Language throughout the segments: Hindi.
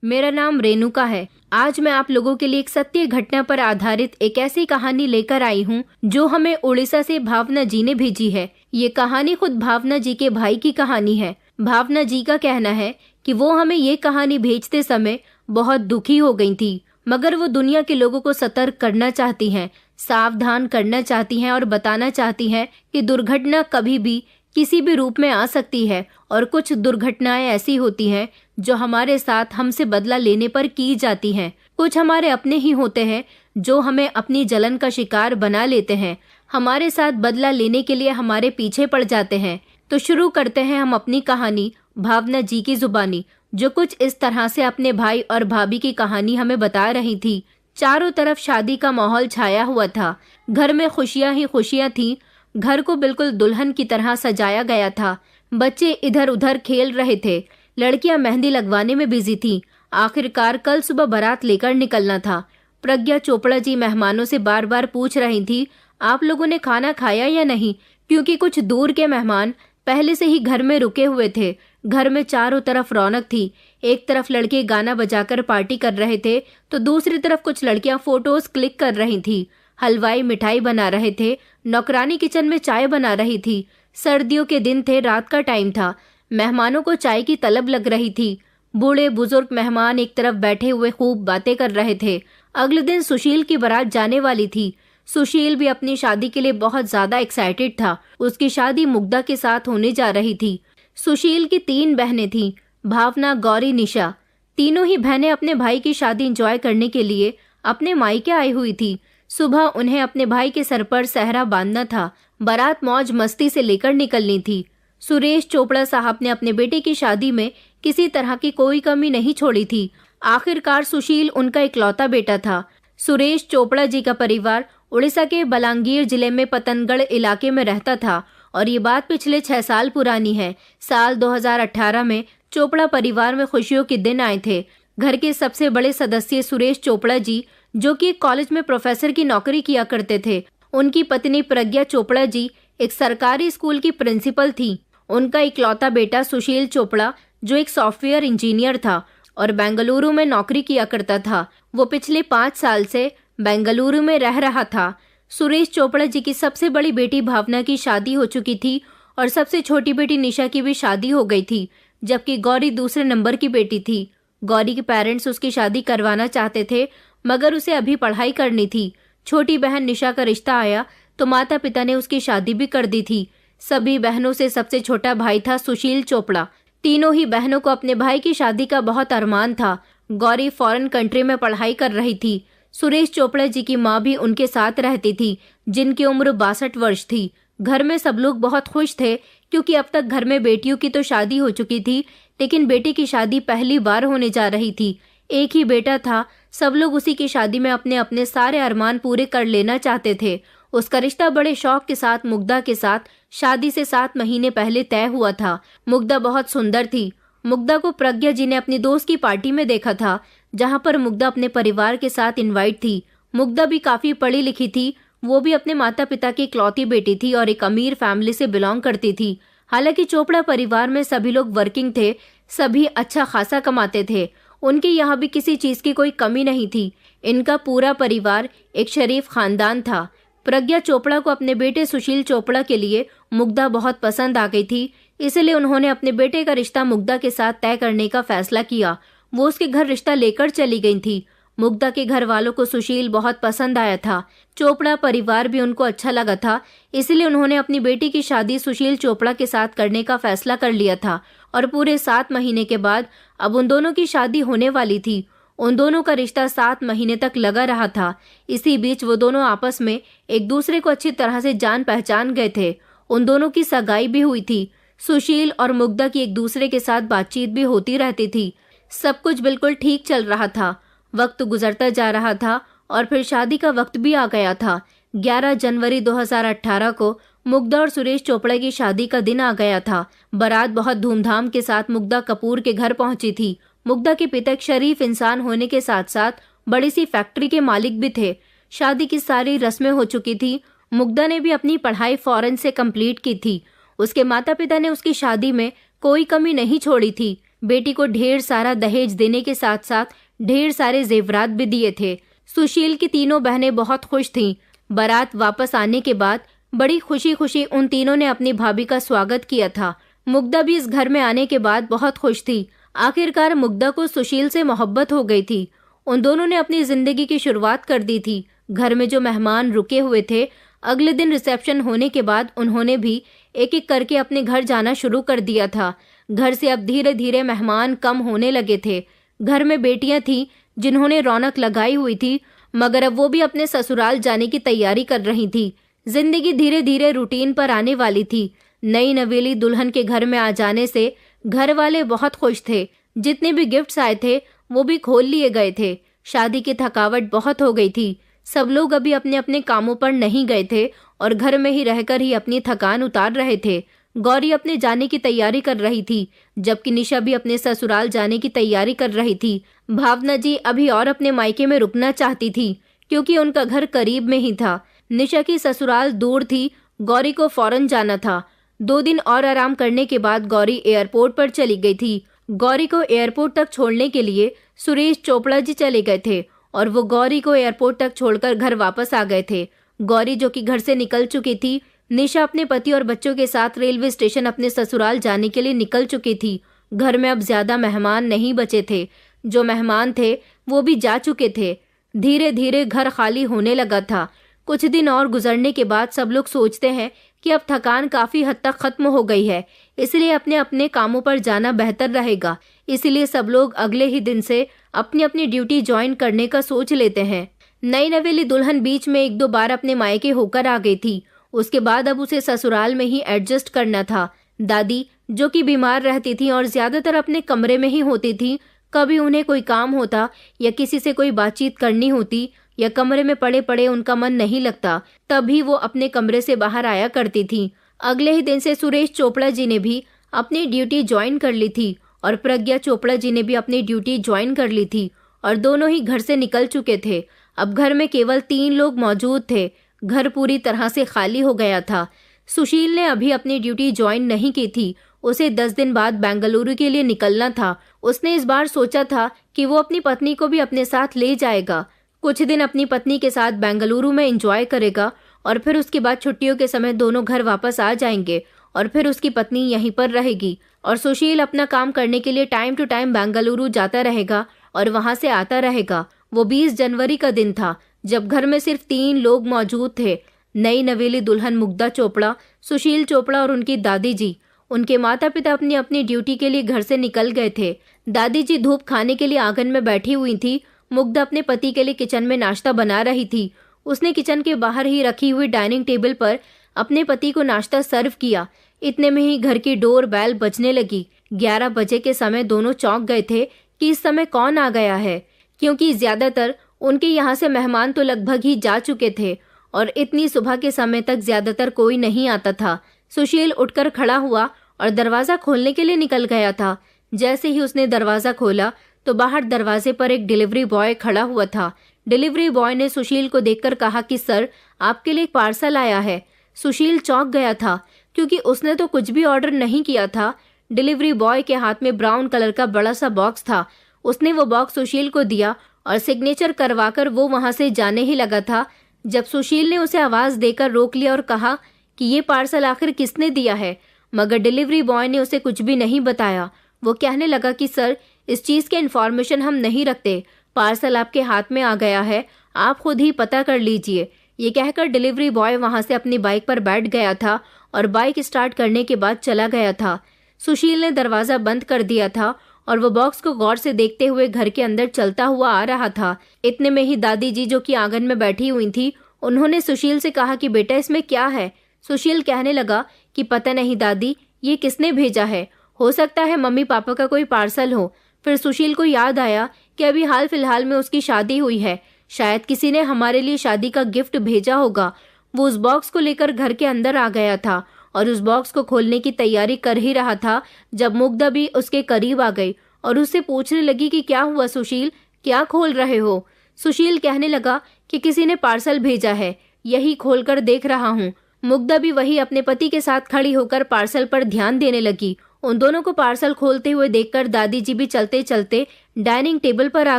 मेरा नाम रेणुका है। आज मैं आप लोगों के लिए एक सत्य घटना पर आधारित एक ऐसी कहानी लेकर आई हूँ जो हमें उड़ीसा से भावना जी ने भेजी है। ये कहानी खुद भावना जी के भाई की कहानी है। भावना जी का कहना है कि वो हमें ये कहानी भेजते समय बहुत दुखी हो गई थी, मगर वो दुनिया के लोगों को सतर्क करना चाहती हैं, सावधान करना चाहती हैं और बताना चाहती हैं कि दुर्घटना कभी भी किसी भी रूप में आ सकती है और कुछ दुर्घटनाएं ऐसी होती हैं जो हमारे साथ हमसे बदला लेने पर की जाती हैं। कुछ हमारे अपने ही होते हैं जो हमें अपनी जलन का शिकार बना लेते हैं, हमारे साथ बदला लेने के लिए हमारे पीछे पड़ जाते हैं। तो शुरू करते हैं हम अपनी कहानी भावना जी की जुबानी, जो कुछ इस तरह से अपने भाई और भाभी की कहानी हमें बता रही थी। चारों तरफ शादी का माहौल छाया हुआ था। घर में खुशियां ही खुशियां थीं। घर को बिल्कुल दुल्हन की तरह सजाया गया था। बच्चे इधर उधर खेल रहे थे। लड़कियां मेहंदी लगवाने में बिजी थीं। आखिरकार कल सुबह बारात लेकर निकलना था। प्रज्ञा चोपड़ा जी मेहमानों से बार बार पूछ रही थी, आप लोगों ने खाना खाया या नहीं, क्योंकि कुछ दूर के मेहमान पहले से ही घर में रुके हुए थे। घर में चारों तरफ रौनक थी। एक तरफ लड़के गाना बजाकर पार्टी कर रहे थे तो दूसरी तरफ कुछ लड़कियां फोटोज क्लिक कर रही थी। हलवाई मिठाई बना रहे थे। नौकरानी किचन में चाय बना रही थी। सर्दियों के दिन थे, रात का टाइम था। मेहमानों को चाय की तलब लग रही थी। बूढ़े बुजुर्ग मेहमान एक तरफ बैठे हुए खूब बातें कर रहे थे। अगले दिन सुशील की बारात जाने वाली थी। सुशील भी अपनी शादी के लिए बहुत ज्यादा एक्साइटेड था। उसकी शादी मुग्धा के साथ होने जा रही थी। सुशील की 3 बहनें थीं, भावना, गौरी, निशा। तीनों ही बहनें अपने भाई की शादी एंजॉय करने के लिए अपने मायके आई हुई थी। सुबह उन्हें अपने भाई के सर पर सहरा बांधना था। बारात मौज मस्ती से लेकर निकलनी थी। सुरेश चोपड़ा साहब ने अपने बेटे की शादी में किसी तरह की कोई कमी नहीं छोड़ी थी। आखिरकार सुशील उनका इकलौता बेटा था। सुरेश चोपड़ा जी का परिवार उड़ीसा के बलांगीर जिले में पतनगढ़ इलाके में रहता था और ये बात पिछले 6 साल पुरानी है। साल 2018 में चोपड़ा परिवार में खुशियों के दिन आए थे। घर के सबसे बड़े सदस्य सुरेश चोपड़ा जी, जो कि एक कॉलेज में प्रोफेसर की नौकरी किया करते थे। उनकी पत्नी प्रज्ञा चोपड़ा जी एक सरकारी स्कूल की प्रिंसिपल थी। उनका इकलौता बेटा सुशील चोपड़ा, जो एक सॉफ्टवेयर इंजीनियर था और बेंगलुरु में नौकरी किया करता था, वो पिछले 5 साल से बेंगलुरु में रह रहा था। सुरेश चोपड़ा जी की सबसे बड़ी बेटी भावना की शादी हो चुकी थी और सबसे छोटी बेटी निशा की भी शादी हो गई थी, जबकि गौरी दूसरे नंबर की बेटी थी। गौरी के पेरेंट्स उसकी शादी करवाना चाहते थे, मगर उसे अभी पढ़ाई करनी थी। छोटी बहन निशा का रिश्ता आया तो माता पिता ने उसकी शादी भी कर दी थी। सभी बहनों से सबसे छोटा भाई था सुशील चोपड़ा। तीनों ही बहनों को अपने भाई की शादी का बहुत अरमान था। गौरी फॉरेन कंट्री में पढ़ाई कर रही थी। सुरेश चोपड़ा जी की माँ भी उनके साथ रहती थी, जिनकी उम्र 62 वर्ष थी। घर में सब लोग बहुत खुश थे, क्योंकि अब तक घर में बेटियों की तो शादी हो चुकी थी, लेकिन बेटे की शादी पहली बार होने जा रही थी। एक ही बेटा था। सब लोग उसी की शादी में अपने अपने सारे अरमान पूरे कर लेना चाहते थे। उसका रिश्ता बड़े शौक के साथ मुग्धा के साथ शादी से 7 महीने पहले तय हुआ था। मुग्धा बहुत सुंदर थी। मुग्धा को प्रज्ञा जी ने अपनी दोस्त की पार्टी में देखा था, जहां पर मुग्धा अपने परिवार के साथ इनवाइट थी। मुग्धा भी काफी पढ़ी लिखी थी। वो भी अपने माता पिता की इकलौती बेटी थी और एक अमीर फैमिली से बिलोंग करती थी। हालांकि चोपड़ा परिवार में सभी लोग वर्किंग थे, सभी अच्छा खासा कमाते थे। उनके यहाँ भी किसी चीज की कोई कमी नहीं थी। इनका पूरा परिवार एक शरीफ खानदान था। प्रज्ञा चोपड़ा को अपने बेटे सुशील चोपड़ा के लिए मुग्धा बहुत पसंद आ गई थी, इसलिए उन्होंने अपने बेटे का रिश्ता मुग्धा के साथ तय करने का फैसला किया। वो उसके घर रिश्ता लेकर चली गई थी। मुग्धा के घर वालों को सुशील बहुत पसंद आया था। चोपड़ा परिवार भी उनको अच्छा लगा था, इसलिए उन्होंने अपनी बेटी की शादी सुशील चोपड़ा के साथ करने का फैसला कर लिया था और पूरे 7 महीने के बाद अब उन दोनों की शादी होने वाली थी। उन दोनों का रिश्ता 7 महीने तक लगा रहा था। इसी बीच वो दोनों आपस में एक दूसरे को अच्छी तरह से जान पहचान गए थे। उन दोनों की सगाई भी हुई थी। सुशील और मुग्धा की एक दूसरे के साथ बातचीत भी होती रहती थी। सब कुछ बिल्कुल ठीक चल रहा था। वक्त गुजरता जा रहा था और फिर शादी का वक्त भी आ गया था। 11 जनवरी 2018 को मुग्धा और सुरेश चोपड़ा की शादी का दिन आ गया था। बारात बहुत धूमधाम के साथ मुग्धा कपूर के घर पहुंची थी। मुग्धा के पिता एक शरीफ इंसान होने के साथ साथ बड़ी सी फैक्ट्री के मालिक भी थे। शादी की सारी रस्में हो चुकी थी। मुग्धा ने भी अपनी पढ़ाई फॉरेन से कंप्लीट की थी। उसके माता पिता ने उसकी शादी में कोई कमी नहीं छोड़ी थी। बेटी को ढेर सारा दहेज देने के साथ साथ ढेर सारे जेवरात भी दिए थे। सुशील की तीनों बहनें बहुत खुश थीं। बारात वापस आने के बाद बड़ी खुशी खुशी उन तीनों ने अपनी भाभी का स्वागत किया था। मुग्धा भी इस घर में आने के बाद बहुत खुश थी। आखिरकार मुग्धा को सुशील से मोहब्बत हो गई थी। उन दोनों ने अपनी जिंदगी की शुरुआत कर दी थी। घर में जो मेहमान रुके हुए थे, अगले दिन रिसेप्शन होने के बाद उन्होंने भी एक एक करके अपने घर जाना शुरू कर दिया था। घर से अब धीरे धीरे मेहमान कम होने लगे थे। घर में बेटियां थीं जिन्होंने रौनक लगाई हुई थी, मगर अब वो भी अपने ससुराल जाने की तैयारी कर रही थी। जिंदगी धीरे धीरे रूटीन पर आने वाली थी। नई नवेली दुल्हन के घर में आ जाने से घर वाले बहुत खुश थे। जितने भी गिफ्ट्स आए थे वो भी खोल लिए गए थे। शादी की थकावट बहुत हो गई थी। सब लोग अभी अपने अपने कामों पर नहीं गए थे और घर में ही रहकर ही अपनी थकान उतार रहे थे। गौरी अपने जाने की तैयारी कर रही थी, जबकि निशा भी अपने ससुराल जाने की तैयारी कर रही थी। भावना जी अभी और अपने मायके में रुकना चाहती थी, क्योंकि उनका घर करीब में ही था। निशा की ससुराल दूर थी। गौरी को फौरन जाना था। 2 दिन और आराम करने के बाद गौरी एयरपोर्ट पर चली गई थी। गौरी को एयरपोर्ट तक छोड़ने के लिए सुरेश चोपड़ा जी चले गए थे और वो गौरी को एयरपोर्ट तक छोड़कर घर वापस आ गए थे। गौरी जो कि घर से निकल चुकी थी, निशा अपने पति और बच्चों के साथ रेलवे स्टेशन अपने ससुराल जाने के लिए निकल चुकी थी। घर में अब ज्यादा मेहमान नहीं बचे थे। जो मेहमान थे वो भी जा चुके थे। धीरे धीरे घर खाली होने लगा था। कुछ दिन और गुजरने के बाद सब लोग सोचते हैं कि अब थकान काफी हद तक खत्म हो गई है, इसलिए अपने अपने कामों पर जाना बेहतर रहेगा। इसलिए सब लोग अगले ही दिन से अपनी अपनी ड्यूटी ज्वाइन करने का सोच लेते हैं। नई नवेली दुल्हन बीच में 1-2 बार अपने मायके होकर आ गई थी। उसके बाद अब उसे ससुराल में ही एडजस्ट करना था। दादी जो कि बीमार रहती थी और ज्यादातर अपने कमरे में ही होती थी, कभी उन्हें कोई काम होता या किसी से कोई बातचीत करनी होती या कमरे में पड़े पड़े उनका मन नहीं लगता, तभी वो अपने कमरे से बाहर आया करती थी। अगले ही दिन से सुरेश चोपड़ा जी ने भी अपनी ड्यूटी ज्वाइन कर ली थी और प्रज्ञा चोपड़ा जी ने भी अपनी ड्यूटी ज्वाइन कर ली थी और दोनों ही घर से निकल चुके थे। अब घर में केवल 3 लोग मौजूद थे। घर पूरी तरह से खाली हो गया था। सुशील ने अभी अपनी ड्यूटी ज्वाइन नहीं की थी। उसे 10 दिन बाद बेंगलुरु के लिए निकलना था। उसने इस बार सोचा था कि वो अपनी पत्नी को भी अपने साथ ले जाएगा। कुछ दिन अपनी पत्नी के साथ बेंगलुरु में एंजॉय करेगा और फिर उसके बाद छुट्टियों के समय दोनों घर वापस आ जाएंगे और फिर उसकी पत्नी यहीं पर रहेगी और सुशील अपना काम करने के लिए टाइम टू टाइम बेंगलुरु जाता रहेगा और वहां से आता रहेगा। वो 20 जनवरी का दिन था जब घर में सिर्फ 3 लोग मौजूद थे। नई नवेली दुल्हन मुग्धा चोपड़ा, सुशील चोपड़ा और उनकी दादी जी। उनके माता पिता अपनी अपनी ड्यूटी के लिए घर से निकल गए थे। दादी जी धूप खाने के लिए आंगन में बैठी हुई थी। मुग्धा अपने पति के लिए किचन में नाश्ता बना रही थी। उसने किचन के बाहर ही रखी हुई डाइनिंग टेबल पर अपने पति को नाश्ता सर्व किया। इतने में ही घर की डोर बेल बजने लगी। 11 बजे के समय दोनों चौंक गए थे कि इस समय कौन आ गया है, क्योंकि ज्यादातर उनके यहाँ से मेहमान तो लगभग ही जा चुके थे और इतनी सुबह के समय तक ज्यादातर कोई नहीं आता था। सुशील उठकर खड़ा हुआ और दरवाजा खोलने के लिए निकल गया था। जैसे ही उसने दरवाजा खोला तो बाहर दरवाजे पर एक डिलीवरी बॉय खड़ा हुआ था। डिलीवरी बॉय ने सुशील को देखकर कहा कि सर, आपके लिए एक पार्सल आया है। सुशील चौंक गया था क्योंकि उसने तो कुछ भी ऑर्डर नहीं किया था। डिलीवरी बॉय के हाथ में ब्राउन कलर का बड़ा सा बॉक्स था। उसने वो बॉक्स सुशील को दिया और सिग्नेचर करवाकर वो वहां से जाने ही लगा था जब सुशील ने उसे आवाज देकर रोक लिया और कहा कि ये पार्सल आखिर किसने दिया है, मगर डिलीवरी बॉय ने उसे कुछ भी नहीं बताया। वो कहने लगा कि सर, इस चीज के इन्फॉर्मेशन हम नहीं रखते। पार्सल आपके हाथ में आ गया है, आप खुद ही पता कर लीजिए। ये कहकर डिलीवरी बॉय वहां से अपनी बाइक पर बैठ गया था और बाइक स्टार्ट करने के बाद चला गया था। सुशील ने दरवाजा बंद कर दिया था और वो बॉक्स को गौर से देखते हुए घर के अंदर चलता हुआ आ रहा था। इतने में ही दादी जी जो कि आंगन में बैठी हुई थी, उन्होंने सुशील से कहा कि बेटा इसमें क्या है। सुशील कहने लगा कि पता नहीं दादी, ये किसने भेजा है, हो सकता है मम्मी पापा का कोई पार्सल हो। फिर सुशील को याद आया कि अभी हाल फिलहाल में उसकी शादी हुई है, शायद किसी ने हमारे लिए शादी का गिफ्ट भेजा होगा। वो उस बॉक्स को लेकर घर के अंदर आ गया था और उस बॉक्स को खोलने की तैयारी कर ही रहा था जब मुग्धा भी उसके करीब आ गई और उससे पूछने लगी कि क्या हुआ सुशील, क्या खोल रहे हो। सुशील कहने लगा कि किसी ने पार्सल भेजा है, यही खोलकर देख रहा हूँ। मुग्धा भी वही अपने पति के साथ खड़ी होकर पार्सल पर ध्यान देने लगी उन दोनों को पार्सल खोलते हुए देखकर दादी जी भी चलते चलते डाइनिंग टेबल पर आ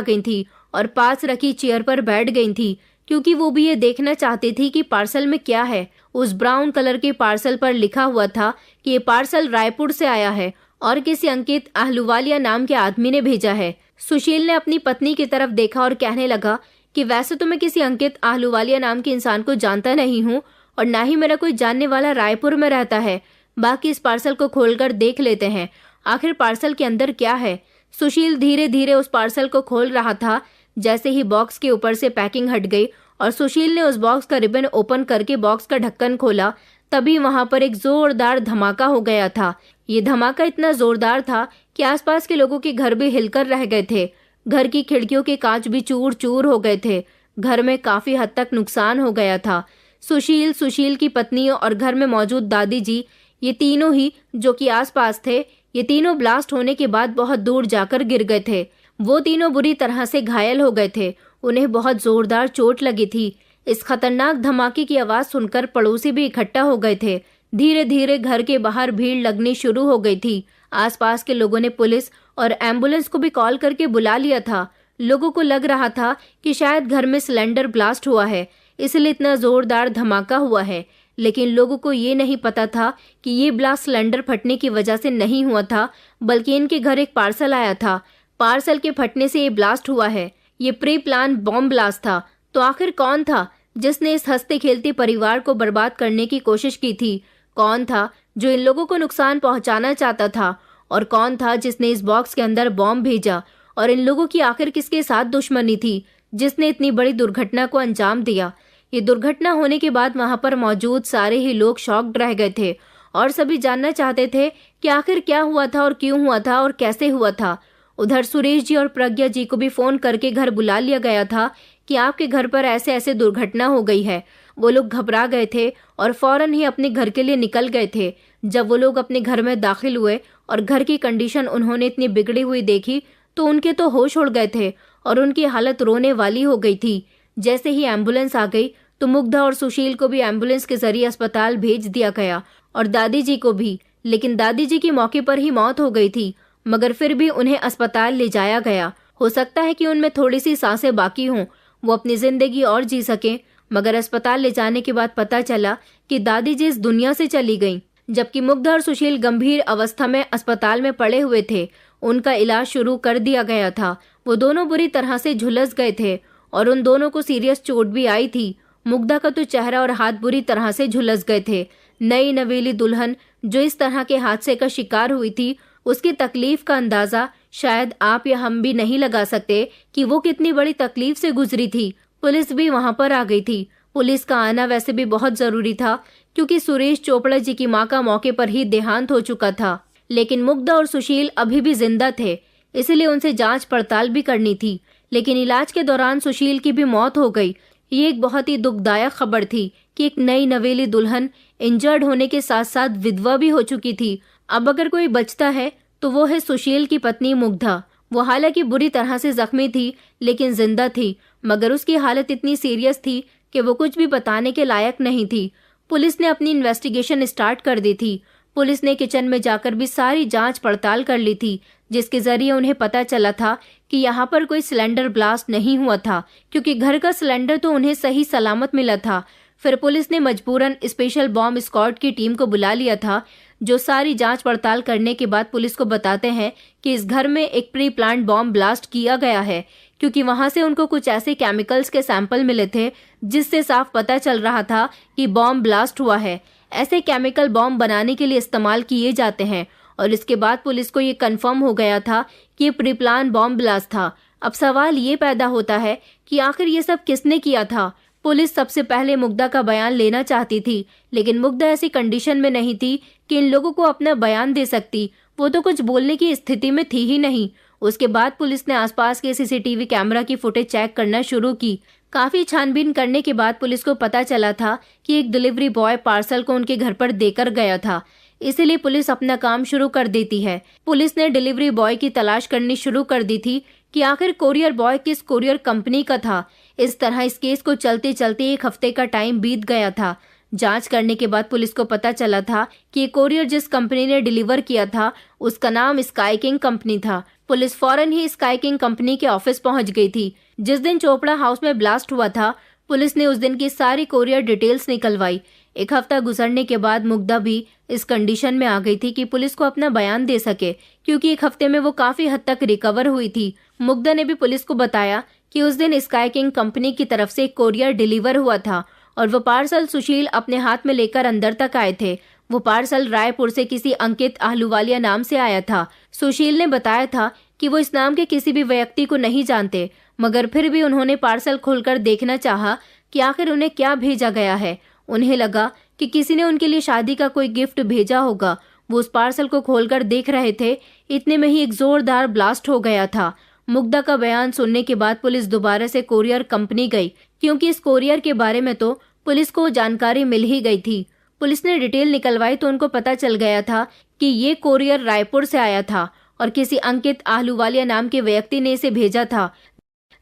गई थी और पास रखी चेयर पर बैठ गई थी, क्योंकि वो भी ये देखना चाहती थी कि पार्सल में क्या है। उस ब्राउन कलर के पार्सल पर लिखा हुआ था कि ये पार्सल रायपुर से आया है और किसी अंकित आहलूवालिया नाम के आदमी ने भेजा है। सुशील ने अपनी पत्नी की तरफ देखा और कहने लगा कि वैसे तो मैं किसी अंकित आहलूवालिया नाम के इंसान को जानता नहीं हूँ और ना ही मेरा कोई जानने वाला रायपुर में रहता है। बाकी इस पार्सल को खोलकर देख लेते हैं, आखिर पार्सल के अंदर क्या है। सुशील धीरे धीरे उस पार्सल को खोल रहा था। जैसे ही बॉक्स के ऊपर से पैकिंग हट गई और सुशील ने उस बॉक्स का रिबन ओपन करके बॉक्स का ढक्कन खोला, तभी वहां पर एक जोरदार धमाका हो गया था। ये धमाका इतना जोरदार था कि आसपास के लोगों के घर भी हिलकर रह गए थे। घर की खिड़कियों के कांच भी चूर चूर हो गए थे। घर में काफी हद तक नुकसान हो गया था। सुशील, सुशील की पत्नी और घर में मौजूद दादी जी, ये तीनों ही जो कि आसपास थे, ये तीनों ब्लास्ट होने के बाद बहुत दूर जाकर गिर गए थे। वो तीनों बुरी तरह से घायल हो गए थे। उन्हें बहुत जोरदार चोट लगी थी। इस खतरनाक धमाके की आवाज सुनकर पड़ोसी भी इकट्ठा हो गए थे। धीरे धीरे घर के बाहर भीड़ लगनी शुरू हो गई थी। आसपास के लोगों ने पुलिस और एम्बुलेंस को भी कॉल करके बुला लिया था। लोगों को लग रहा था कि शायद घर में सिलेंडर ब्लास्ट हुआ है, इसलिए इतना जोरदार धमाका हुआ है। लेकिन लोगों को ये नहीं पता था कि ये ब्लास्ट सिलेंडर फटने की वजह से नहीं हुआ था, बल्कि इनके घर एक पार्सल आया था। पार्सल के फटने से ये ब्लास्ट हुआ है। ये प्री प्लान बॉम्ब ब्लास्ट था। तो आखिर कौन था जिसने इस हंसते खेलते परिवार को बर्बाद करने की कोशिश की थी? कौन था जो इन लोगों को नुकसान पहुंचाना चाहता था? और कौन था जिसने इस बॉक्स के अंदर बॉम्ब भेजा? और इन लोगों की आखिर किसके साथ दुश्मनी थी जिसने इतनी बड़ी दुर्घटना को अंजाम दिया? ये दुर्घटना होने के बाद वहां पर मौजूद सारे ही लोग शॉक्ड रह गए थे और सभी जानना चाहते थे कि आखिर क्या हुआ था और क्यों हुआ था और कैसे हुआ था। उधर सुरेश जी और प्रज्ञा जी को भी फोन करके घर बुला लिया गया था कि आपके घर पर ऐसे ऐसे दुर्घटना हो गई है। वो लोग घबरा गए थे और फौरन ही अपने घर के लिए निकल गए थे। जब वो लोग अपने घर में दाखिल हुए और घर की कंडीशन उन्होंने इतनी बिगड़ी हुई देखी तो उनके तो होश उड़ गए थे और उनकी हालत रोने वाली हो गई थी। जैसे ही एम्बुलेंस आ गई तो मुग्धा और सुशील को भी एम्बुलेंस के जरिए अस्पताल भेज दिया गया और दादी जी को भी। लेकिन दादी जी की मौके पर ही मौत हो गई थी, मगर फिर भी उन्हें अस्पताल ले जाया गया। हो सकता है कि उनमें थोड़ी सी सांसें बाकी हों, वो अपनी जिंदगी और जी सकें, मगर अस्पताल ले जाने के बाद पता चला कि दादी जी इस दुनिया से चली गईं। जबकि मुग्धा और सुशील गंभीर अवस्था में अस्पताल में पड़े हुए थे। उनका इलाज शुरू कर दिया गया था। वो दोनों बुरी तरह से झुलस गए थे और उन दोनों को सीरियस चोट भी आई थी। मुग्धा का तो चेहरा और हाथ बुरी तरह से झुलस गए थे। नई नवेली दुल्हन जो इस तरह के हादसे का शिकार हुई थी, उसकी तकलीफ का अंदाजा शायद आप या हम भी नहीं लगा सकते कि वो कितनी बड़ी तकलीफ से गुजरी थी। पुलिस भी वहां पर आ गई थी। पुलिस का आना वैसे भी बहुत जरूरी था, क्योंकि सुरेश चोपड़ा जी की मां का मौके पर ही देहांत हो चुका था। लेकिन मुग्धा और सुशील अभी भी जिंदा थे, इसलिए उनसे जांच पड़ताल भी करनी थी। लेकिन इलाज के दौरान सुशील की भी मौत हो गई। ये एक बहुत ही दुखदायक खबर थी कि एक नई नवेली दुल्हन इंजर्ड होने के साथ साथ विधवा भी हो चुकी थी। अब अगर कोई बचता है तो वो है सुशील की पत्नी मुग्धा। वो हालांकि बुरी तरह से जख्मी थी लेकिन जिंदा थी, मगर उसकी हालत इतनी सीरियस थी कि वो कुछ भी बताने के लायक नहीं थी। पुलिस ने अपनी इन्वेस्टिगेशन स्टार्ट कर दी थी। पुलिस ने किचन में जाकर भी सारी जांच पड़ताल कर ली थी, जिसके जरिए उन्हें पता चला था कि यहाँ पर कोई सिलेंडर ब्लास्ट नहीं हुआ था, क्योंकि घर का सिलेंडर तो उन्हें सही सलामत मिला था। फिर पुलिस ने मजबूरन स्पेशल बॉम्ब स्क्वाड की टीम को बुला लिया था, जो सारी जांच पड़ताल करने के बाद पुलिस को बताते हैं कि इस घर में एक प्री प्लान्ड बॉम्ब ब्लास्ट किया गया है, क्योंकि वहां से उनको कुछ ऐसे केमिकल्स के सैंपल मिले थे जिससे साफ पता चल रहा था कि बॉम्ब ब्लास्ट हुआ है। ऐसे केमिकल बॉम्ब बनाने के लिए इस्तेमाल किए जाते हैं और इसके बाद पुलिस को ये कंफर्म हो गया था कि ये प्री प्लान बॉम्ब ब्लास्ट था। अब सवाल ये पैदा होता है कि आखिर ये सब किसने किया था। पुलिस सबसे पहले मुग्धा का बयान लेना चाहती थी, लेकिन मुग्धा ऐसी कंडीशन में नहीं थी कि इन लोगों को अपना बयान दे सकती। वो तो कुछ बोलने की स्थिति में थी ही नहीं। उसके बाद पुलिस ने आसपास के सीसीटीवी कैमरा की फुटेज चेक करना शुरू की। काफी छानबीन करने के बाद पुलिस को पता चला था कि एक डिलीवरी बॉय पार्सल को उनके घर पर देकर गया था, इसीलिए पुलिस अपना काम शुरू कर देती है। पुलिस ने डिलीवरी बॉय की तलाश करनी शुरू कर दी थी कि आखिर कोरियर बॉय किस कोरियर कंपनी का था। इस तरह इस केस को चलते चलते एक हफ्ते का टाइम बीत गया था। जांच करने के बाद पुलिस को पता चला था कि ये कोरियर जिस कंपनी ने डिलीवर किया था उसका नाम स्काई किंग कंपनी था। पुलिस फौरन ही स्काई किंग कंपनी के ऑफिस पहुंच गई थी। जिस दिन चोपड़ा हाउस में ब्लास्ट हुआ था, पुलिस ने उस दिन की सारी कोरियर डिटेल्स निकलवाई। एक हफ्ता गुजरने के बाद मुग्धा भी इस कंडीशन में आ गई थी कि पुलिस को अपना बयान दे सके, क्योंकि एक हफ्ते में वो काफी हद तक रिकवर हुई थी। मुग्धा ने भी पुलिस को बताया कि उस दिन स्काई किंग कंपनी की तरफ से एक कोरियर डिलीवर हुआ था और वो पार्सल सुशील अपने हाथ में लेकर अंदर तक आए थे। वो पार्सल रायपुर से किसी अंकित आहलूवालिया नाम से आया था। सुशील ने बताया था कि वो इस नाम के किसी भी व्यक्ति को नहीं जानते, मगर फिर भी उन्होंने पार्सल खोलकर देखना चाहा कि आखिर उन्हें क्या भेजा गया है। उन्हें लगा कि किसी ने उनके लिए शादी का कोई गिफ्ट भेजा होगा। वो उस पार्सल को खोलकर देख रहे थे, इतने में ही एक जोरदार ब्लास्ट हो गया था। मुग्धा का बयान सुनने के बाद पुलिस दोबारा से कोरियर कंपनी गई, क्योंकि इस कोरियर के बारे में तो पुलिस को जानकारी मिल ही गई थी। पुलिस ने डिटेल निकलवाई तो उनको पता चल गया था कि ये कोरियर रायपुर से आया था और किसी अंकित आहलूवालिया नाम के व्यक्ति ने इसे भेजा था।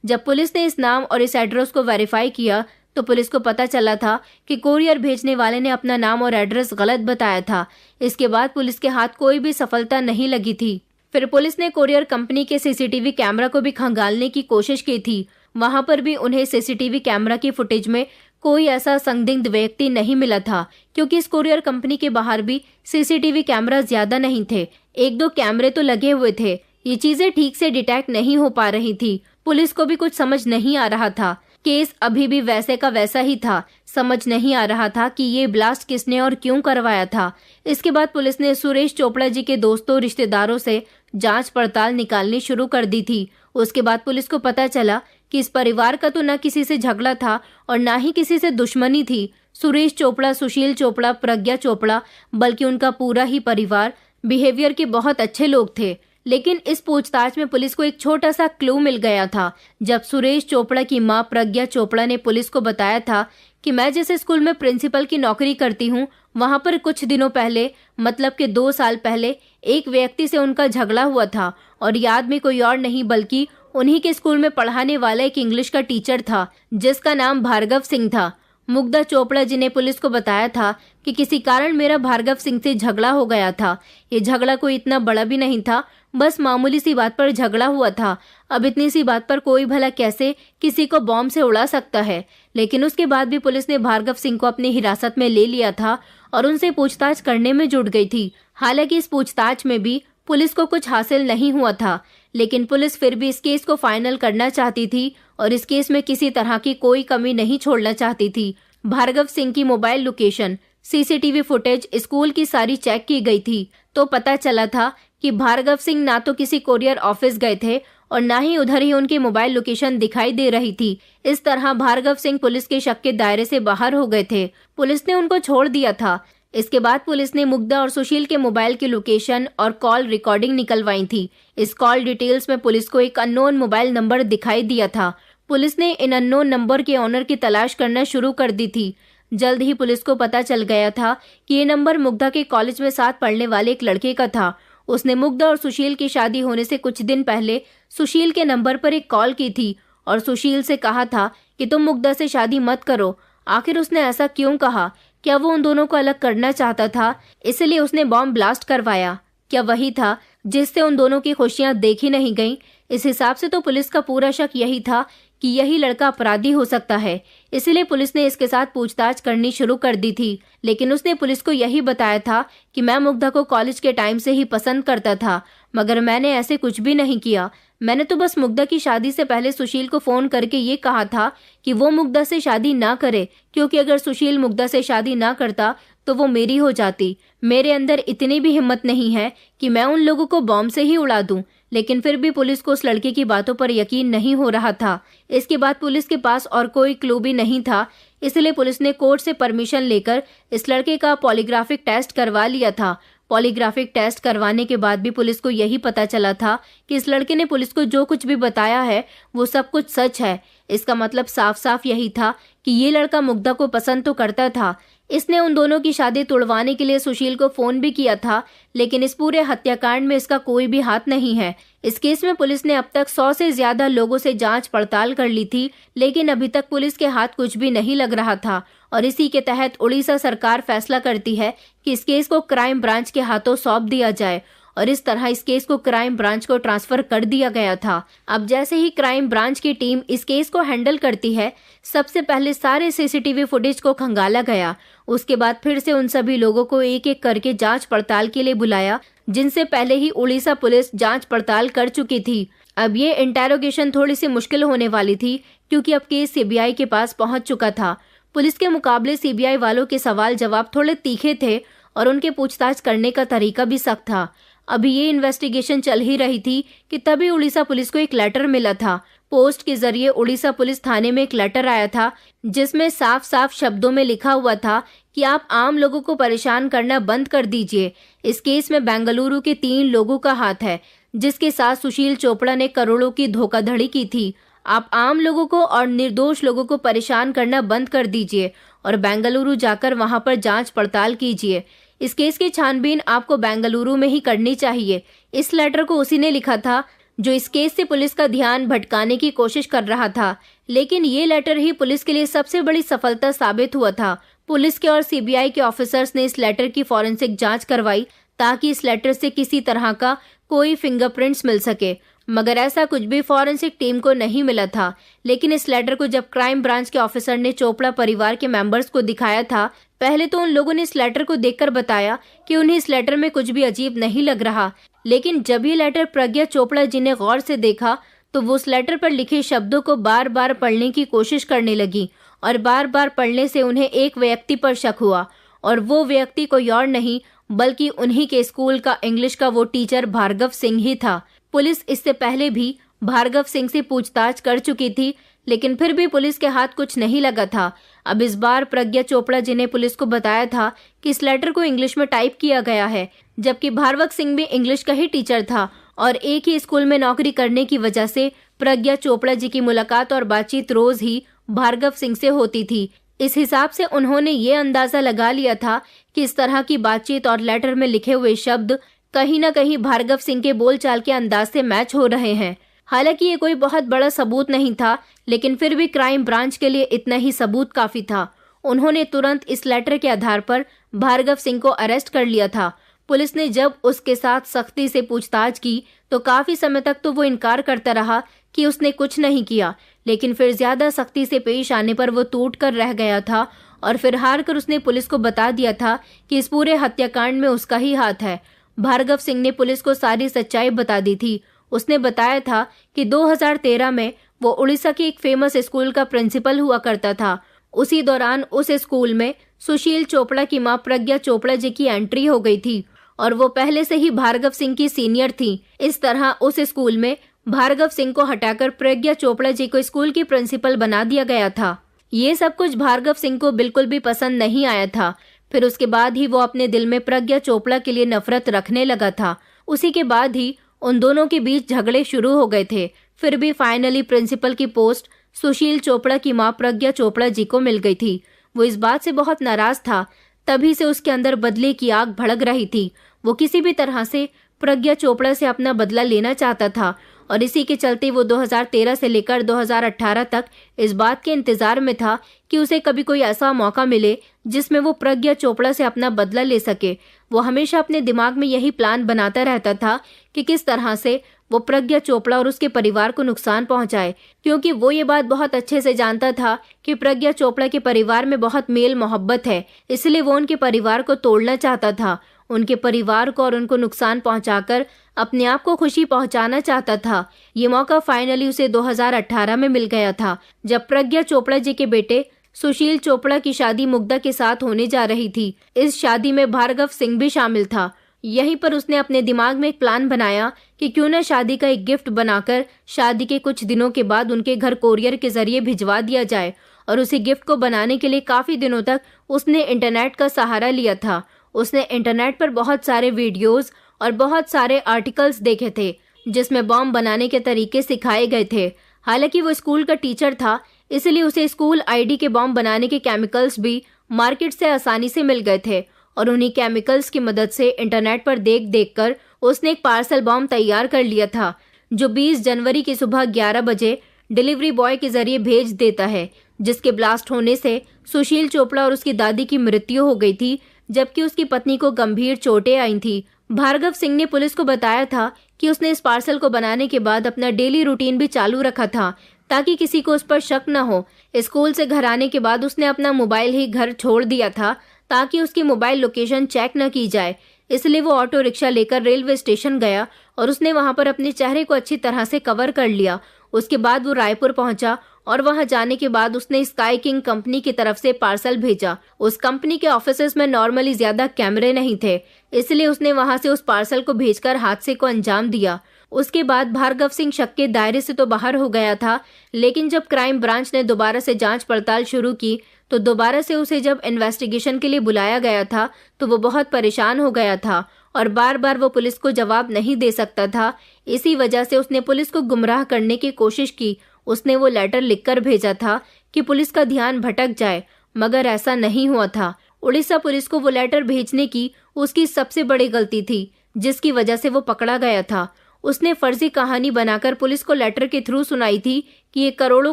जब पुलिस ने इस नाम और इस एड्रेस को वेरीफाई किया तो पुलिस को पता चला था कि कोरियर भेजने वाले ने अपना नाम और एड्रेस गलत बताया था। इसके बाद पुलिस के हाथ कोई भी सफलता नहीं लगी थी। फिर पुलिस ने कोरियर कंपनी के सीसीटीवी कैमरा को भी खंगालने की कोशिश की थी। वहां पर भी उन्हें सीसीटीवी कैमरा की फुटेज में कोई ऐसा संदिग्ध व्यक्ति नहीं मिला था, क्योंकि इस कोरियर कंपनी के बाहर भी सीसीटीवी कैमरा ज्यादा नहीं थे। एक दो कैमरे तो लगे हुए थे। ये चीजें ठीक से डिटेक्ट नहीं हो पा रही थी। पुलिस को भी कुछ समझ नहीं आ रहा था। केस अभी भी वैसे का वैसा ही था। समझ नहीं आ रहा था कि ये ब्लास्ट किसने और क्यों करवाया था। इसके बाद पुलिस ने सुरेश चोपड़ा जी के दोस्तों रिश्तेदारों से जांच पड़ताल निकालनी शुरू कर दी थी। उसके बाद पुलिस को पता चला कि इस परिवार का तो न किसी से झगड़ा था और न ही किसी से दुश्मनी थी। सुरेश चोपड़ा, सुशील चोपड़ा, प्रज्ञा चोपड़ा, बल्कि उनका पूरा ही परिवार बिहेवियर के बहुत अच्छे लोग थे। लेकिन इस पूछताछ में पुलिस को एक छोटा सा क्लू मिल गया था। जब सुरेश चोपड़ा की मां प्रज्ञा चोपड़ा ने पुलिस को बताया था कि मैं जिस स्कूल में प्रिंसिपल की नौकरी करती हूँ, वहां पर कुछ दिनों पहले, मतलब कि 2 साल पहले, एक व्यक्ति से उनका झगड़ा हुआ था और ये आदमी कोई और नहीं बल्कि उन्हीं के स्कूल में पढ़ाने वाला एक इंग्लिश का टीचर था, जिसका नाम भार्गव सिंह था। मुग्धा चोपड़ा जी ने पुलिस को बताया था कि किसी कारण मेरा भार्गव सिंह से झगड़ा हो गया था। ये झगड़ा कोई इतना बड़ा भी नहीं था, बस मामूली सी बात पर झगड़ा हुआ था। अब इतनी सी बात पर कोई भला कैसे किसी को बॉम्ब से उड़ा सकता है। लेकिन उसके बाद भी पुलिस ने भार्गव सिंह को अपनी हिरासत में ले लिया था और उनसे पूछताछ करने में जुट गई थी। हालांकि इस पूछताछ में भी पुलिस को कुछ हासिल नहीं हुआ था, लेकिन पुलिस फिर भी इस केस को फाइनल करना चाहती थी और इस केस में किसी तरह की कोई कमी नहीं छोड़ना चाहती थी। भार्गव सिंह की mobile location, CCTV footage, school की सारी चेक की गई थी तो पता चला था कि भार्गव सिंह ना तो किसी कोरियर ऑफिस गए थे और ना ही उधर ही उनकी मोबाइल लोकेशन दिखाई दे रही थी। इस तरह भार्गव सिंह पुलिस के शक के दायरे से बाहर हो गए थे। पुलिस ने उनको छोड़ दिया था। इसके बाद पुलिस ने मुग्धा और सुशील के मोबाइल की लोकेशन और कॉल रिकॉर्डिंग निकलवाई थी। इस कॉल डिटेल्स में पुलिस को एक अननोन मोबाइल नंबर दिखाई दिया था। पुलिस ने इन अननोन नंबर के ऑनर की तलाश करना शुरू कर दी थी। जल्द ही पुलिस को पता चल गया था कि ये नंबर मुग्धा के कॉलेज में साथ पढ़ने वाले एक लड़के का था। उसने मुग्धा और सुशील की शादी होने से कुछ दिन पहले सुशील के नंबर पर एक कॉल की थी और सुशील से कहा था कि तुम मुग्धा से शादी मत करो। आखिर उसने ऐसा क्यों कहा? क्या वो उन दोनों को अलग करना चाहता था, इसलिए उसने बॉम्ब ब्लास्ट करवाया? क्या वही था जिससे उन दोनों की खुशियां देखी नहीं गईं? इस हिसाब से तो पुलिस का पूरा शक यही था कि यही लड़का अपराधी हो सकता है। इसलिए पुलिस ने इसके साथ पूछताछ करनी शुरू कर दी थी। लेकिन उसने पुलिस को यही बताया था कि मैं मुग्धा को कॉलेज के टाइम से ही पसंद करता था, मगर मैंने ऐसे कुछ भी नहीं किया। मैंने तो बस मुग्धा की शादी से पहले सुशील को फोन करके ये कहा था कि वो मुग्धा से शादी ना करे, क्योंकि अगर सुशील मुग्धा से शादी ना करता तो वो मेरी हो जाती। मेरे अंदर इतनी भी हिम्मत नहीं है कि मैं उन लोगों को बॉम्ब से ही उड़ा दूं। लेकिन फिर भी पुलिस को उस लड़के की बातों पर यकीन नहीं हो रहा था। इसके बाद पुलिस के पास और कोई क्लू भी नहीं था, इसलिए पुलिस ने कोर्ट से परमिशन लेकर इस लड़के का पॉलीग्राफिक टेस्ट करवा लिया था। पॉलीग्राफिक टेस्ट करवाने के बाद भी पुलिस को यही पता चला था कि इस लड़के ने पुलिस को जो कुछ भी बताया है वो सब कुछ सच है। इसका मतलब साफ साफ यही था कि ये लड़का मुग्धा को पसंद तो करता था, इसने उन दोनों की शादी तुड़वाने के लिए सुशील को फोन भी किया था, लेकिन इस पूरे हत्याकांड में इसका कोई भी हाथ नहीं है। इस केस में पुलिस ने अब तक 100 से ज्यादा लोगों से जांच पड़ताल कर ली थी, लेकिन अभी तक पुलिस के हाथ कुछ भी नहीं लग रहा था। और इसी के तहत उड़ीसा सरकार फैसला करती है कि इस केस को क्राइम ब्रांच के हाथों सौंप दिया जाए, और इस तरह इस केस को क्राइम ब्रांच को ट्रांसफर कर दिया गया था। अब जैसे ही क्राइम ब्रांच की टीम इस केस को हैंडल करती है, सबसे पहले सारे सीसीटीवी फुटेज को खंगाला गया। उसके बाद फिर से उन सभी लोगों को एक एक करके जांच पड़ताल के लिए बुलाया, जिनसे पहले ही उड़ीसा पुलिस जांच पड़ताल कर चुकी थी। अब ये इंटेरोगेशन थोड़ी सी मुश्किल होने वाली थी, क्योंकि अब केस सीबीआई के पास पहुंच चुका था। पुलिस के मुकाबले सीबीआई वालों के सवाल जवाब थोड़े तीखे थे और उनके पूछताछ करने का तरीका भी सख्त था। अभी ये इन्वेस्टिगेशन चल ही रही थी कि तभी उड़ीसा पुलिस को एक लेटर मिला था। पोस्ट के जरिए उड़ीसा पुलिस थाने में एक लेटर आया था, जिसमें साफ साफ शब्दों में लिखा हुआ था कि आप आम लोगों को परेशान करना बंद कर दीजिए। इस केस में बेंगलुरु के 3 लोगों का हाथ है, जिसके साथ सुशील चोपड़ा ने करोड़ों की धोखाधड़ी की थी। आप आम लोगों को और निर्दोष लोगों को परेशान करना बंद कर दीजिए और बेंगलुरु जाकर वहां पर जांच पड़ताल कीजिए। इस केस की छानबीन आपको बेंगलुरु में ही करनी चाहिए। इस लेटर को उसी ने लिखा था जो इस केस से पुलिस का ध्यान भटकाने की कोशिश कर रहा था, लेकिन ये लेटर ही पुलिस के लिए सबसे बड़ी सफलता साबित हुआ था। पुलिस के और सीबीआई के ऑफिसर्स ने इस लेटर की फॉरेंसिक जांच करवाई, ताकि इस लेटर से किसी तरह का कोई फिंगरप्रिंट्स मिल सके, मगर ऐसा कुछ भी फॉरेंसिक टीम को नहीं मिला था। लेकिन इस लेटर को जब क्राइम ब्रांच के ऑफिसर ने चोपड़ा परिवार के मेंबर्स को दिखाया था, पहले तो उन लोगों ने इस लेटर को देखकर बताया कि उन्हें इस लेटर में कुछ भी अजीब नहीं लग रहा, लेकिन जब ये लेटर प्रज्ञा चोपड़ा जी ने गौर से देखा तो वो उस लेटर पर लिखे शब्दों को बार बार पढ़ने की कोशिश करने लगी, और बार बार पढ़ने से उन्हें एक व्यक्ति पर शक हुआ, और वो व्यक्ति कोई और नहीं बल्कि उन्हीं के स्कूल का इंग्लिश का वो टीचर भार्गव सिंह ही था। पुलिस इससे पहले भी भार्गव सिंह से पूछताछ कर चुकी थी, लेकिन फिर भी पुलिस के हाथ कुछ नहीं लगा था। अब इस बार प्रज्ञा चोपड़ा जी ने पुलिस को बताया था कि इस लेटर को इंग्लिश में टाइप किया गया है, जबकि भार्गव सिंह भी इंग्लिश का ही टीचर था और एक ही स्कूल में नौकरी करने की वजह से प्रज्ञा चोपड़ा जी की मुलाकात और बातचीत रोज ही भार्गव सिंह से होती थी। इस हिसाब से उन्होंने ये अंदाजा लगा लिया था कि इस तरह की बातचीत और लेटर में लिखे हुए शब्द कहीं न कहीं भार्गव सिंह के बोलचाल के अंदाज से मैच हो रहे हैं। हालांकि ये कोई बहुत बड़ा सबूत नहीं था, लेकिन फिर भी क्राइम ब्रांच के लिए इतना ही सबूत काफी था। उन्होंने तुरंत इस लेटर के आधार पर भार्गव सिंह को अरेस्ट कर लिया था। पुलिस ने जब उसके साथ सख्ती से पूछताछ की तो काफी समय तक तो वो इनकार करता रहा कि उसने कुछ नहीं किया, लेकिन फिर ज्यादा सख्ती से पेश आने पर वो टूट कर रह गया था और फिर हार कर उसने पुलिस को बता दिया था कि इस पूरे हत्याकांड में उसका ही हाथ है। भार्गव सिंह ने पुलिस को सारी सच्चाई बता दी थी। उसने बताया था कि 2013 में वो उड़ीसा के एक फेमस स्कूल का प्रिंसिपल हुआ करता था। उसी दौरान उस स्कूल में सुशील चोपड़ा की मां प्रज्ञा चोपड़ा जी की एंट्री हो गई थी और वो पहले से ही भार्गव सिंह की सीनियर थी। इस तरह उस स्कूल में भार्गव सिंह को हटाकर प्रज्ञा चोपड़ा जी को स्कूल की प्रिंसिपल बना दिया गया था। ये सब कुछ भार्गव सिंह को बिल्कुल भी पसंद नहीं आया था। फिर उसके बाद ही वो अपने दिल में प्रज्ञा चोपड़ा के लिए नफरत रखने लगा था। उसी के बाद ही उन दोनों के बीच झगड़े शुरू हो गए थे। फिर भी फाइनली प्रिंसिपल की पोस्ट सुशील चोपड़ा की मां प्रज्ञा चोपड़ा जी को मिल गई थी। वो इस बात से बहुत नाराज था। तभी से उसके अंदर बदले की आग भड़क रही थी। वो किसी भी तरह से प्रज्ञा चोपड़ा से अपना बदला लेना चाहता था और इसी के चलते वो 2013 से लेकर 2018 तक इस बात के इंतजार में था कि उसे कभी कोई ऐसा मौका मिले जिसमें वो प्रज्ञा चोपड़ा से अपना बदला ले सके। वो हमेशा अपने दिमाग में यही प्लान बनाता रहता था कि किस तरह से वो प्रज्ञा चोपड़ा और उसके परिवार को नुकसान पहुंचाए, क्योंकि वो ये बात बहुत अच्छे से जानता था कि प्रज्ञा चोपड़ा के परिवार में बहुत मेल मोहब्बत है, इसलिए वो उनके परिवार को तोड़ना चाहता था। उनके परिवार को और उनको नुकसान पहुंचाकर अपने आप को खुशी पहुंचाना चाहता था। ये मौका फाइनली उसे 2018 में मिल गया था, जब प्रज्ञा चोपड़ा जी के बेटे सुशील चोपड़ा की शादी मुग्धा के साथ होने जा रही थी। इस शादी में भार्गव सिंह भी शामिल था। यहीं पर उसने अपने दिमाग में एक प्लान बनाया कि क्यों न शादी का एक गिफ्ट बनाकर शादी के कुछ दिनों के बाद उनके घर कोरियर के जरिए भिजवा दिया जाए। और उसी गिफ्ट को बनाने के लिए काफी दिनों तक उसने इंटरनेट का सहारा लिया था। उसने इंटरनेट पर बहुत सारे वीडियोस और बहुत सारे आर्टिकल्स देखे थे जिसमें बॉम्ब बनाने के तरीके सिखाए गए थे। हालांकि वो स्कूल का टीचर था, इसलिए उसे स्कूल आईडी के बॉम्ब बनाने के केमिकल्स भी मार्केट से आसानी से मिल गए थे और उन्हीं केमिकल्स की मदद से इंटरनेट पर देख देख कर उसने एक पार्सल बॉम्ब तैयार कर लिया था, जो 20 जनवरी की सुबह 11 बजे डिलीवरी बॉय के जरिए भेज देता है, जिसके ब्लास्ट होने से सुशील चोपड़ा और उसकी दादी की मृत्यु हो गई थी, जबकि उसकी पत्नी को गंभीर चोटें आई थी। भार्गव सिंह ने पुलिस को बताया था कि उसने इस पार्सल को बनाने के बाद अपना डेली रूटीन भी चालू रखा था ताकि किसी को उस पर शक न हो। स्कूल से घर आने के बाद उसने अपना मोबाइल ही घर छोड़ दिया था ताकि उसकी मोबाइल लोकेशन चेक न की जाए। इसलिए वो ऑटो रिक्शा लेकर रेलवे स्टेशन गया और उसने वहां पर अपने चेहरे को अच्छी तरह से कवर कर लिया। उसके बाद वो रायपुर पहुंचा और वहां जाने के बाद उसने स्काई किंग कंपनी की तरफ से पार्सल भेजा। उस कंपनी के ऑफिसेस में नॉर्मली ज्यादा कैमरे नहीं थे, इसलिए उसने वहां से उस पार्सल को भेजकर हादसे को अंजाम दिया। उसके बाद भार्गव सिंह शक के दायरे से तो बाहर हो गया था, लेकिन जब क्राइम ब्रांच ने दोबारा से जांच पड़ताल शुरू की तो दोबारा से उसे जब इन्वेस्टिगेशन के लिए बुलाया गया था तो वो बहुत परेशान हो गया था और बार बार वो पुलिस को जवाब नहीं दे सकता था। इसी वजह से उसने पुलिस को गुमराह करने की कोशिश की। उसने वो लेटर लिखकर भेजा था कि पुलिस का ध्यान भटक जाए, मगर ऐसा नहीं हुआ था। उड़ीसा पुलिस को वो लेटर भेजने की उसकी सबसे बड़ी गलती थी, जिसकी वजह से वो पकड़ा गया था। उसने फर्जी कहानी बनाकर पुलिस को लेटर के थ्रू सुनाई थी कि ये करोड़ों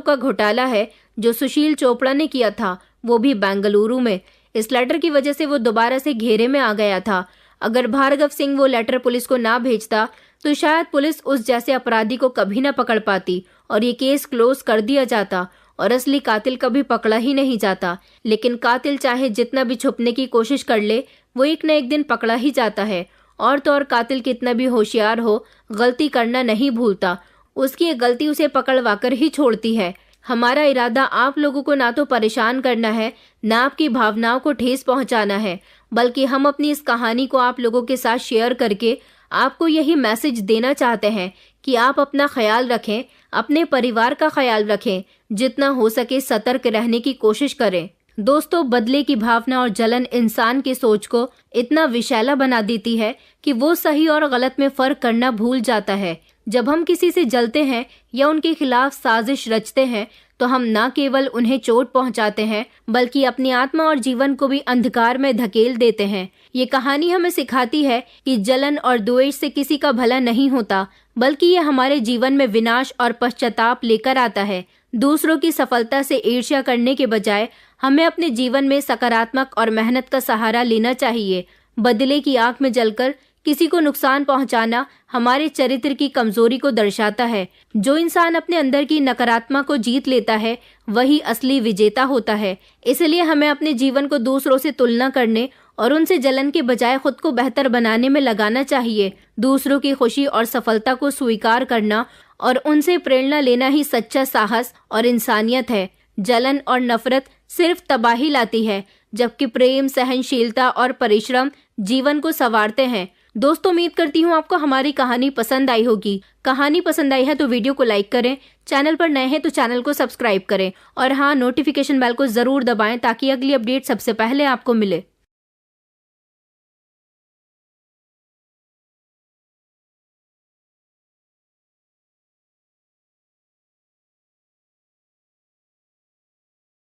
का घोटाला है जो सुशील चोपड़ा ने किया था, वो भी बेंगलुरु में। इस लेटर की वजह से वो दोबारा से घेरे में आ गया था। अगर भार्गव सिंह वो लेटर पुलिस को ना भेजता तो शायद पुलिस उस जैसे अपराधी को कभी ना पकड़ पाती और ये केस क्लोज कर दिया जाता और असली कातिल कभी पकड़ा ही नहीं जाता। लेकिन कातिल चाहे जितना भी छुपने की कोशिश कर ले, वो एक न एक दिन पकड़ा ही जाता है। और तो और कातिल कितना भी होशियार हो, गलती करना नहीं भूलता। उसकी ये गलती उसे पकड़वा कर ही छोड़ती है। हमारा इरादा आप लोगों को ना तो परेशान करना है, ना आपकी भावनाओं को ठेस पहुंचाना है, बल्कि हम अपनी इस कहानी को आप लोगों के साथ शेयर करके आपको यही मैसेज देना चाहते हैं कि आप अपना ख्याल रखें, अपने परिवार का ख्याल रखें, जितना हो सके सतर्क रहने की कोशिश करें। दोस्तों, बदले की भावना और जलन इंसान की सोच को इतना विषैला बना देती है कि वो सही और गलत में फर्क करना भूल जाता है। जब हम किसी से जलते हैं या उनके खिलाफ साजिश रचते हैं तो हम न केवल उन्हें चोट पहुंचाते हैं, बल्कि अपनी आत्मा और जीवन को भी अंधकार में धकेल देते हैं। ये कहानी हमें सिखाती है कि जलन और द्वेष से किसी का भला नहीं होता, बल्कि ये हमारे जीवन में विनाश और पश्चाताप लेकर आता है। दूसरों की सफलता से ईर्ष्या करने के बजाय हमें अपने जीवन में सकारात्मक और मेहनत का सहारा लेना चाहिए। बदले की आग में जलकर किसी को नुकसान पहुंचाना हमारे चरित्र की कमजोरी को दर्शाता है। जो इंसान अपने अंदर की नकारात्मक को जीत लेता है, वही असली विजेता होता है। इसलिए हमें अपने जीवन को दूसरों से तुलना करने और उनसे जलन के बजाय खुद को बेहतर बनाने में लगाना चाहिए। दूसरों की खुशी और सफलता को स्वीकार करना और उनसे प्रेरणा लेना ही सच्चा साहस और इंसानियत है। जलन और नफरत सिर्फ तबाही लाती है, जबकि प्रेम, सहनशीलता और परिश्रम जीवन को संवारते हैं। दोस्तों, उम्मीद करती हूँ आपको हमारी कहानी पसंद आई होगी। कहानी पसंद आई है तो वीडियो को लाइक करें, चैनल पर नए हैं तो चैनल को सब्सक्राइब करें और हाँ, नोटिफिकेशन बेल को जरूर दबाएं ताकि अगली अपडेट सबसे पहले आपको मिले।